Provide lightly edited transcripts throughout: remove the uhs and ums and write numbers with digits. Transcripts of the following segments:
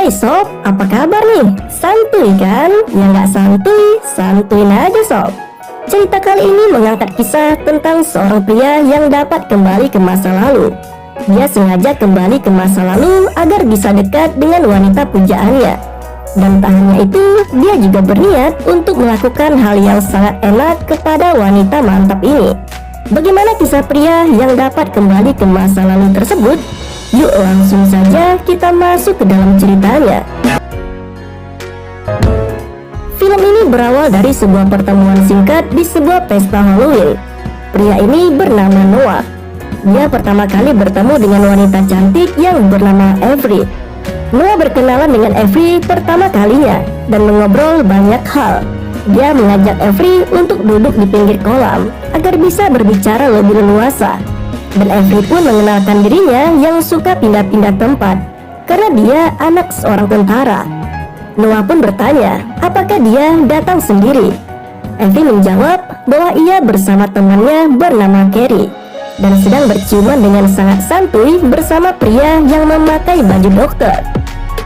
Hai sob, apa kabar nih? Santuy kan? Ya nggak santuy, santuin aja sob. Cerita kali ini mengangkat kisah tentang seorang pria yang dapat kembali ke masa lalu. Dia sengaja kembali ke masa lalu agar bisa dekat dengan wanita pujaannya. Dan tak hanya itu, dia juga berniat untuk melakukan hal yang sangat enak kepada wanita mantap ini. Bagaimana kisah pria yang dapat kembali ke masa lalu tersebut? Yuk langsung saja kita masuk ke dalam ceritanya. Film ini berawal dari sebuah pertemuan singkat di sebuah pesta Halloween. Pria ini bernama Noah. Dia pertama kali bertemu dengan wanita cantik yang bernama Avery. Noah berkenalan dengan Avery pertama kalinya dan mengobrol banyak hal. Dia mengajak Avery untuk duduk di pinggir kolam agar bisa berbicara lebih leluasa. Dan Avery pun mengenalkan dirinya yang suka pindah-pindah tempat karena dia anak seorang tentara. Noah pun bertanya apakah dia datang sendiri. Avery menjawab bahwa ia bersama temannya bernama Carrie dan sedang berciuman dengan sangat santuy bersama pria yang memakai baju dokter.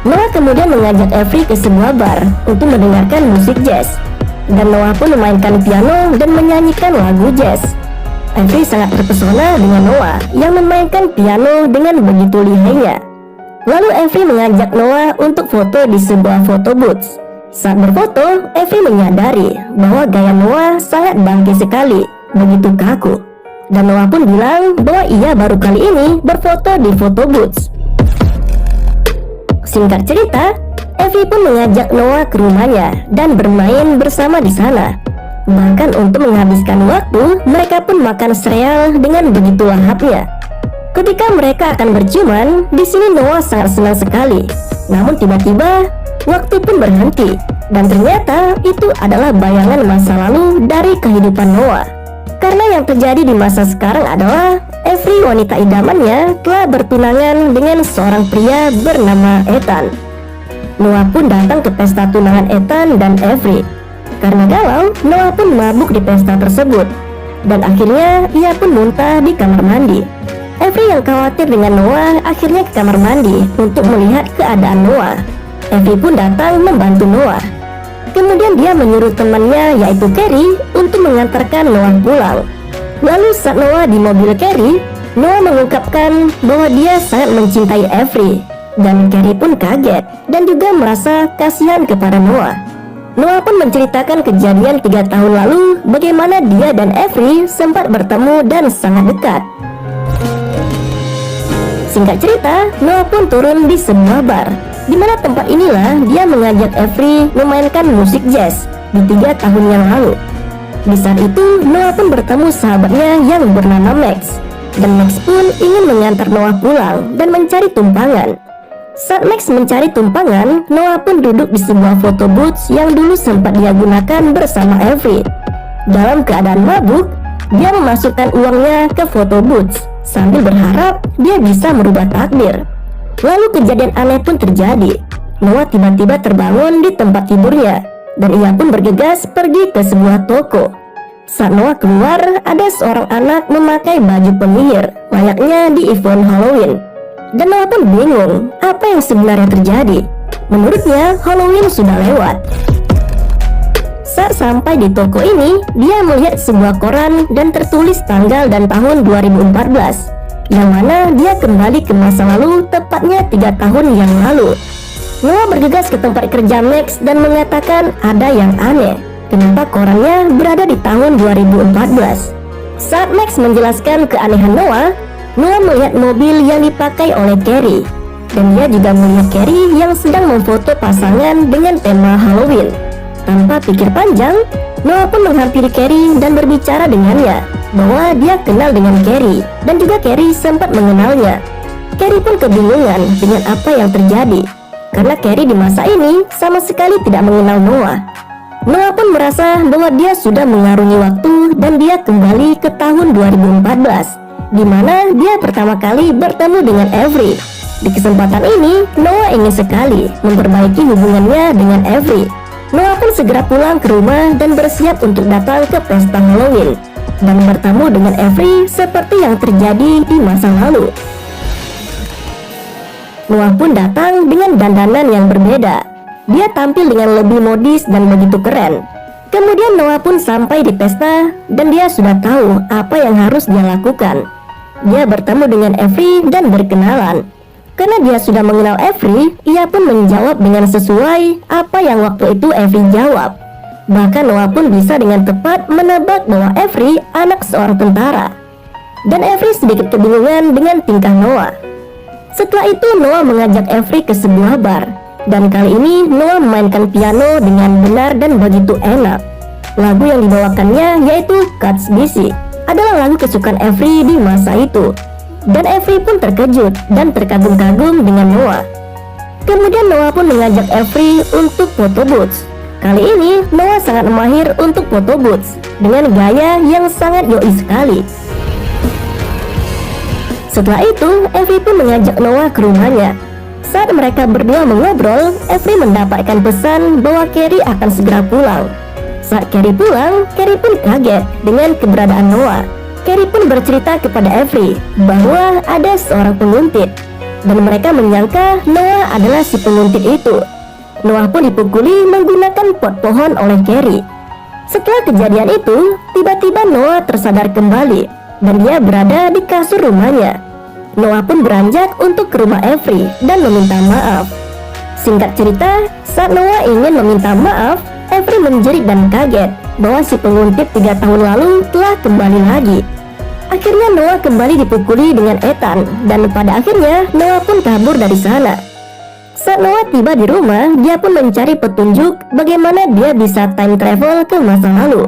Noah kemudian mengajak Avery ke sebuah bar untuk mendengarkan musik jazz. Dan Noah pun memainkan piano dan menyanyikan lagu jazz. Avery sangat terpesona dengan Noah yang memainkan piano dengan begitu lihainya. Lalu Avery mengajak Noah untuk foto di sebuah foto booth. Saat berfoto, Avery menyadari bahwa gaya Noah sangat bangkit sekali, begitu kaku. Dan Noah pun bilang bahwa ia baru kali ini berfoto di foto booth. Singkat cerita, Avery pun mengajak Noah ke rumahnya dan bermain bersama di sana. Bahkan untuk menghabiskan waktu, mereka pun makan sereal dengan begitu lahapnya. Ketika mereka akan berciuman, di sini Noah sangat senang sekali. Namun tiba-tiba, waktu pun berhenti. Dan ternyata itu adalah bayangan masa lalu dari kehidupan Noah. Karena yang terjadi di masa sekarang adalah Avery, wanita idamannya, telah bertunangan dengan seorang pria bernama Ethan. Noah pun datang ke pesta tunangan Ethan dan Avery. Karena galau, Noah pun mabuk di pesta tersebut. Dan akhirnya ia pun muntah di kamar mandi. Avery yang khawatir dengan Noah akhirnya ke kamar mandi untuk melihat keadaan Noah. Avery pun datang membantu Noah. Kemudian dia menyuruh temannya yaitu Carrie untuk mengantarkan Noah pulang. Lalu saat Noah di mobil Carrie, Noah mengungkapkan bahwa dia sangat mencintai Avery. Dan Carrie pun kaget dan juga merasa kasihan kepada Noah. Noah pun menceritakan kejadian 3 tahun lalu bagaimana dia dan Avery sempat bertemu dan sangat dekat. Singkat cerita, Noah pun turun di sebuah bar, di mana tempat inilah dia mengajak Avery memainkan musik jazz di 3 tahun yang lalu. Di saat itu, Noah pun bertemu sahabatnya yang bernama Max. Dan Max pun ingin mengantar Noah pulang dan mencari tumpangan. Saat Max mencari tumpangan, Noah pun duduk di sebuah foto booth yang dulu sempat dia gunakan bersama Avery. Dalam keadaan mabuk, dia memasukkan uangnya ke foto booth sambil berharap dia bisa merubah takdir. Lalu kejadian aneh pun terjadi. Noah tiba-tiba terbangun di tempat tidurnya dan ia pun bergegas pergi ke sebuah toko. Saat Noah keluar, ada seorang anak memakai baju penyihir layaknya di event Halloween. Dan Noah pun bingung apa yang sebenarnya terjadi. Menurutnya Halloween sudah lewat. Saat sampai di toko ini, dia melihat sebuah koran dan tertulis tanggal dan tahun 2014, yang mana dia kembali ke masa lalu tepatnya 3 tahun yang lalu. Noah bergegas ke tempat kerja Max dan mengatakan ada yang aneh. Kenapa korannya berada di tahun 2014? Saat Max menjelaskan keanehan Noah melihat mobil yang dipakai oleh Carrie. Dan dia juga melihat Carrie yang sedang memfoto pasangan dengan tema Halloween. Tanpa pikir panjang, Noah pun menghampiri Carrie dan berbicara dengannya bahwa dia kenal dengan Carrie dan juga Carrie sempat mengenalnya. Carrie pun kebingungan dengan apa yang terjadi karena Carrie di masa ini sama sekali tidak mengenal Noah. Noah pun merasa bahwa dia sudah mengarungi waktu dan dia kembali ke tahun 2014, di mana dia pertama kali bertemu dengan Avery. Di kesempatan ini, Noah ingin sekali memperbaiki hubungannya dengan Avery. Noah pun segera pulang ke rumah dan bersiap untuk datang ke pesta Halloween dan bertemu dengan Avery seperti yang terjadi di masa lalu. Noah pun datang dengan dandanan yang berbeda. Dia tampil dengan lebih modis dan begitu keren. Kemudian Noah pun sampai di pesta dan dia sudah tahu apa yang harus dia lakukan. Dia bertemu dengan Avery dan berkenalan. Karena dia sudah mengenal Avery, ia pun menjawab dengan sesuai apa yang waktu itu Avery jawab. Bahkan Noah pun bisa dengan tepat menebak bahwa Avery anak seorang tentara. Dan Avery sedikit kebingungan dengan tingkah Noah. Setelah itu Noah mengajak Avery ke sebuah bar. Dan kali ini Noah memainkan piano dengan benar dan begitu enak. Lagu yang dibawakannya yaitu Cat's Busy, adalah lagu kesukaan Avery di masa itu. Dan Avery pun terkejut dan terkagum-kagum dengan Noah. Kemudian Noah pun mengajak Avery untuk foto booth. Kali ini Noah sangat mahir untuk foto booth dengan gaya yang sangat yoi sekali. Setelah itu, Avery pun mengajak Noah ke rumahnya. Saat mereka berdua mengobrol, Avery mendapatkan pesan bahwa Carrie akan segera pulang. Saat Carrie pulang, Carrie pun kaget dengan keberadaan Noah. Carrie pun bercerita kepada Avery bahwa ada seorang penguntit, dan mereka menyangka Noah adalah si penguntit itu. Noah pun dipukuli menggunakan pot pohon oleh Carrie. Setelah kejadian itu, tiba-tiba Noah tersadar kembali, dan dia berada di kasur rumahnya. Noah pun beranjak untuk ke rumah Avery dan meminta maaf. Singkat cerita, saat Noah ingin meminta maaf, Avery menjerit dan kaget bahwa si penguntit 3 tahun lalu telah kembali lagi. Akhirnya Noah kembali dipukuli dengan Ethan, dan pada akhirnya Noah pun kabur dari sana. Saat Noah tiba di rumah, dia pun mencari petunjuk bagaimana dia bisa time travel ke masa lalu.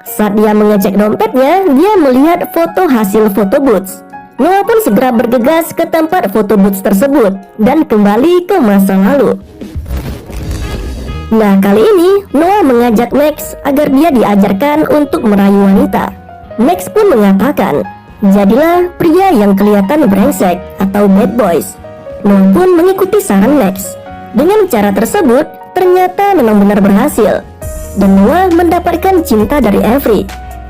Saat dia mengecek dompetnya, dia melihat foto hasil foto booth. Noah pun segera bergegas ke tempat foto booth tersebut dan kembali ke masa lalu. Nah, kali ini Noah mengajak Max agar dia diajarkan untuk merayu wanita. Max pun mengatakan, jadilah pria yang kelihatan brengsek atau bad boys. Noah pun mengikuti saran Max. Dengan cara tersebut, ternyata memang benar berhasil. Dan Noah mendapatkan cinta dari Avery.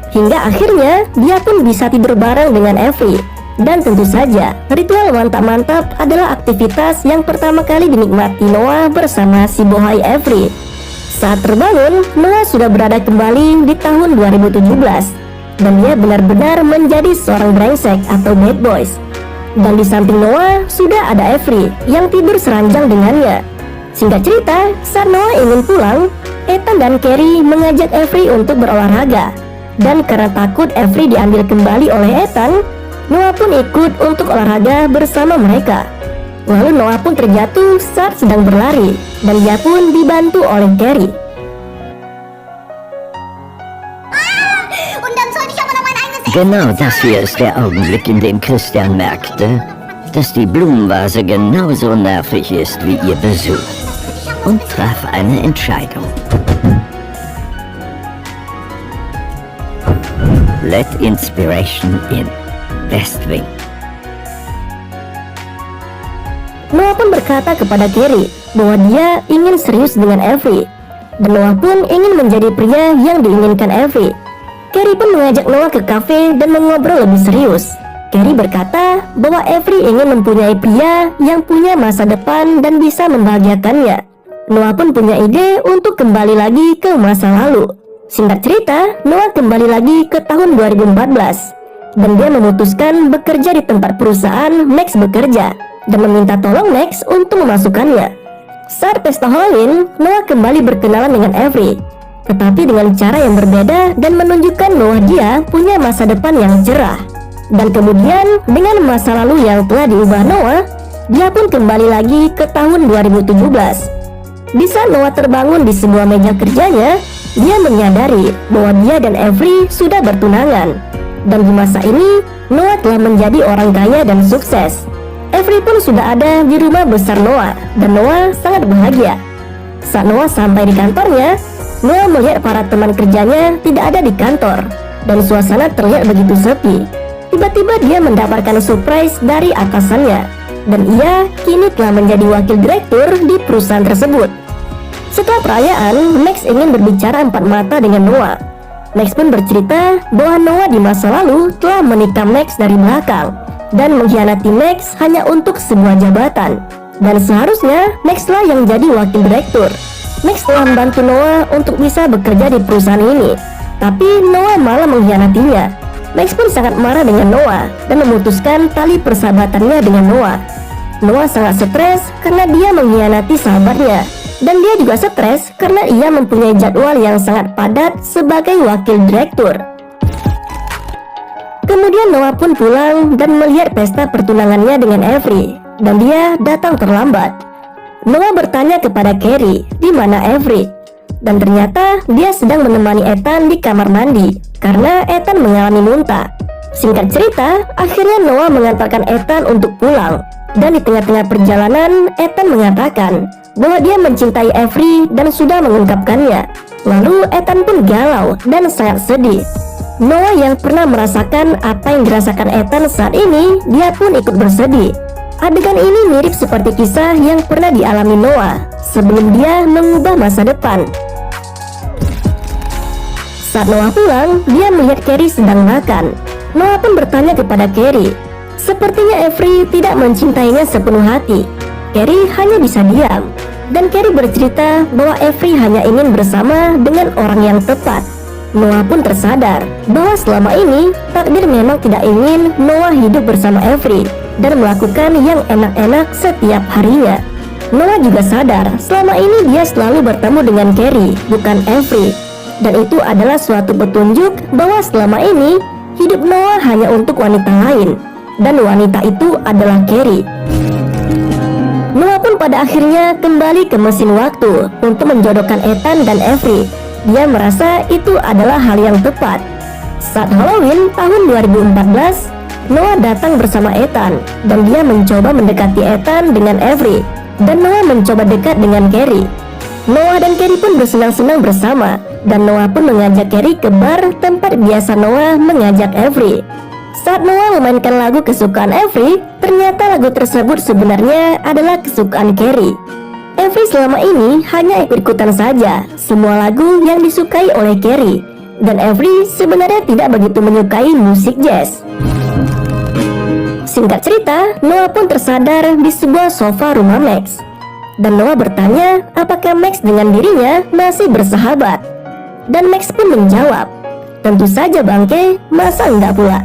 Hingga akhirnya dia pun bisa tidur bareng dengan Avery. Dan tentu saja, ritual mantap-mantap adalah aktivitas yang pertama kali dinikmati Noah bersama si bohai Avery. Saat terbangun, Noah sudah berada kembali di tahun 2017. Dan dia benar-benar menjadi seorang brengsek atau bad boys. Dan di samping Noah, sudah ada Avery yang tidur seranjang dengannya. Singkat cerita, saat Noah ingin pulang, Ethan dan Carrie mengajak Avery untuk berolahraga. Dan karena takut Avery diambil kembali oleh Ethan, Noah pun ikut untuk olahraga bersama mereka. Lalu Noah pun terjatuh saat sedang berlari, dan dia pun dibantu oleh Carrie. Genau das hier ist der Augenblick, in dem Christian merkte, dass die Blumenvase genauso nervig ist wie ihr Besuch, und traf eine Entscheidung. Let inspiration in. West Wing. Noah pun berkata kepada Carrie bahwa dia ingin serius dengan Avery, dan Noah pun ingin menjadi pria yang diinginkan Avery. Carrie pun mengajak Noah ke kafe dan mengobrol lebih serius. Carrie berkata bahwa Avery ingin mempunyai pria yang punya masa depan dan bisa membahagiakannya. Noah pun punya ide untuk kembali lagi ke masa lalu. Singkat cerita, Noah kembali lagi ke tahun 2014. Dan dia memutuskan bekerja di tempat perusahaan Max bekerja dan meminta tolong Max untuk memasukkannya. Saat pesta Halloween, Noah kembali berkenalan dengan Avery, tetapi dengan cara yang berbeda dan menunjukkan bahwa dia punya masa depan yang cerah. Dan kemudian dengan masa lalu yang telah diubah Noah, dia pun kembali lagi ke tahun 2017. Di saat Noah terbangun di sebuah meja kerjanya, dia menyadari bahwa dia dan Avery sudah bertunangan. Dan di masa ini, Noah telah menjadi orang kaya dan sukses. Avery pun sudah ada di rumah besar Noah, dan Noah sangat bahagia. Saat Noah sampai di kantornya, Noah melihat para teman kerjanya tidak ada di kantor, dan suasana terlihat begitu sepi. Tiba-tiba dia mendapatkan surprise dari atasannya, dan ia kini telah menjadi wakil direktur di perusahaan tersebut. Setelah perayaan, Max ingin berbicara empat mata dengan Noah. Max pun bercerita bahwa Noah di masa lalu telah menikam Max dari belakang dan mengkhianati Max hanya untuk sebuah jabatan. Dan seharusnya Max lah yang jadi wakil direktur. Max telah membantu Noah untuk bisa bekerja di perusahaan ini, tapi Noah malah mengkhianatinya. Max pun sangat marah dengan Noah dan memutuskan tali persahabatannya dengan Noah. Noah sangat stres karena dia mengkhianati sahabatnya, dan dia juga stres karena ia mempunyai jadwal yang sangat padat sebagai wakil direktur. Kemudian Noah pun pulang dan melihat pesta pertunangannya dengan Avery, dan dia datang terlambat. Noah bertanya kepada Carrie, di mana Avery? Dan ternyata dia sedang menemani Ethan di kamar mandi karena Ethan mengalami muntah. Singkat cerita, akhirnya Noah mengantarkan Ethan untuk pulang. Dan di tengah-tengah perjalanan, Ethan mengatakan bahwa dia mencintai Avery dan sudah mengungkapkannya. Lalu Ethan pun galau dan sangat sedih. Noah yang pernah merasakan apa yang dirasakan Ethan saat ini, dia pun ikut bersedih. Adegan ini mirip seperti kisah yang pernah dialami Noah sebelum dia mengubah masa depan. Saat Noah pulang, dia melihat Carrie sedang makan. Noah pun bertanya kepada Carrie. Sepertinya Avery tidak mencintainya sepenuh hati. Carrie hanya bisa diam. Dan Carrie bercerita bahwa Avery hanya ingin bersama dengan orang yang tepat. Noah pun tersadar bahwa selama ini takdir memang tidak ingin Noah hidup bersama Avery dan melakukan yang enak-enak setiap harinya. Noah juga sadar selama ini dia selalu bertemu dengan Carrie, bukan Avery. Dan itu adalah suatu petunjuk bahwa selama ini hidup Noah hanya untuk wanita lain, dan wanita itu adalah Carrie. Noah pun pada akhirnya kembali ke mesin waktu untuk menjodohkan Ethan dan Avery. Dia merasa itu adalah hal yang tepat. Saat Halloween tahun 2014, Noah datang bersama Ethan dan dia mencoba mendekati Ethan dengan Avery, dan Noah mencoba dekat dengan Carrie. Noah dan Carrie pun bersenang-senang bersama, dan Noah pun mengajak Carrie ke bar tempat biasa Noah mengajak Avery. Saat Noah memainkan lagu kesukaan Avery, ternyata lagu tersebut sebenarnya adalah kesukaan Carrie. Avery selama ini hanya ikut-ikutan saja semua lagu yang disukai oleh Carrie, dan Avery sebenarnya tidak begitu menyukai musik jazz. Singkat cerita, Noah pun tersadar di sebuah sofa rumah Max. Dan Noah bertanya apakah Max dengan dirinya masih bersahabat. Dan Max pun menjawab, tentu saja bangke, masa enggak pula.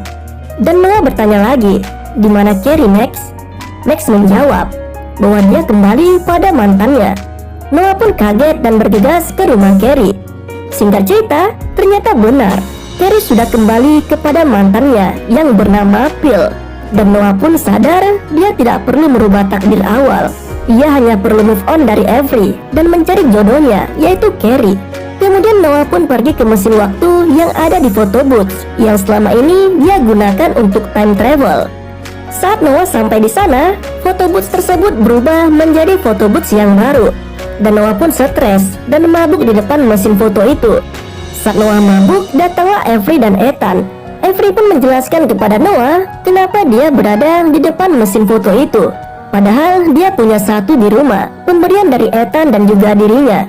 Dan Noah bertanya lagi, di mana Carrie Max? Max menjawab bahwa dia kembali pada mantannya. Noah pun kaget dan bergegas ke rumah Carrie. Singkat cerita, ternyata benar, Carrie sudah kembali kepada mantannya yang bernama Phil. Dan Noah pun sadar dia tidak perlu merubah takdir awal. Ia hanya perlu move on dari Avery dan mencari jodohnya, yaitu Carrie. Kemudian Noah pun pergi ke mesin waktu yang ada di photo booth yang selama ini dia gunakan untuk time travel. Saat Noah sampai di sana, photo booth tersebut berubah menjadi photo booth yang baru. Dan Noah pun stres dan mabuk di depan mesin foto itu. Saat Noah mabuk, datanglah Avery dan Ethan. Avery pun menjelaskan kepada Noah kenapa dia berada di depan mesin foto itu. Padahal dia punya satu di rumah, pemberian dari Ethan dan juga dirinya.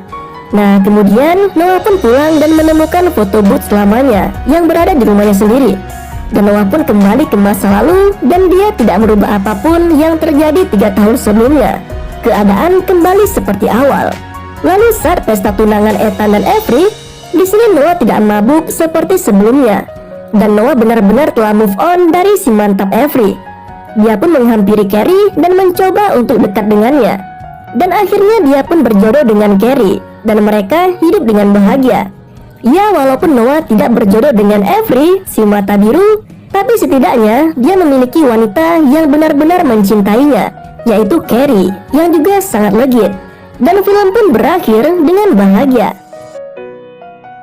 Nah, kemudian Noah pun pulang dan menemukan foto booth selamanya yang berada di rumahnya sendiri. Dan Noah pun kembali ke masa lalu dan dia tidak merubah apapun yang terjadi 3 tahun sebelumnya. Keadaan kembali seperti awal. Lalu saat pesta tunangan Ethan dan Avery, di sini Noah tidak mabuk seperti sebelumnya. Dan Noah benar-benar telah move on dari si mantap Avery. Dia pun menghampiri Carrie dan mencoba untuk dekat dengannya. Dan akhirnya dia pun berjodoh dengan Carrie, dan mereka hidup dengan bahagia. Ya, walaupun Noah tidak berjodoh dengan Avery, si mata biru, tapi setidaknya dia memiliki wanita yang benar-benar mencintainya, yaitu Carrie, yang juga sangat legit. Dan film pun berakhir dengan bahagia.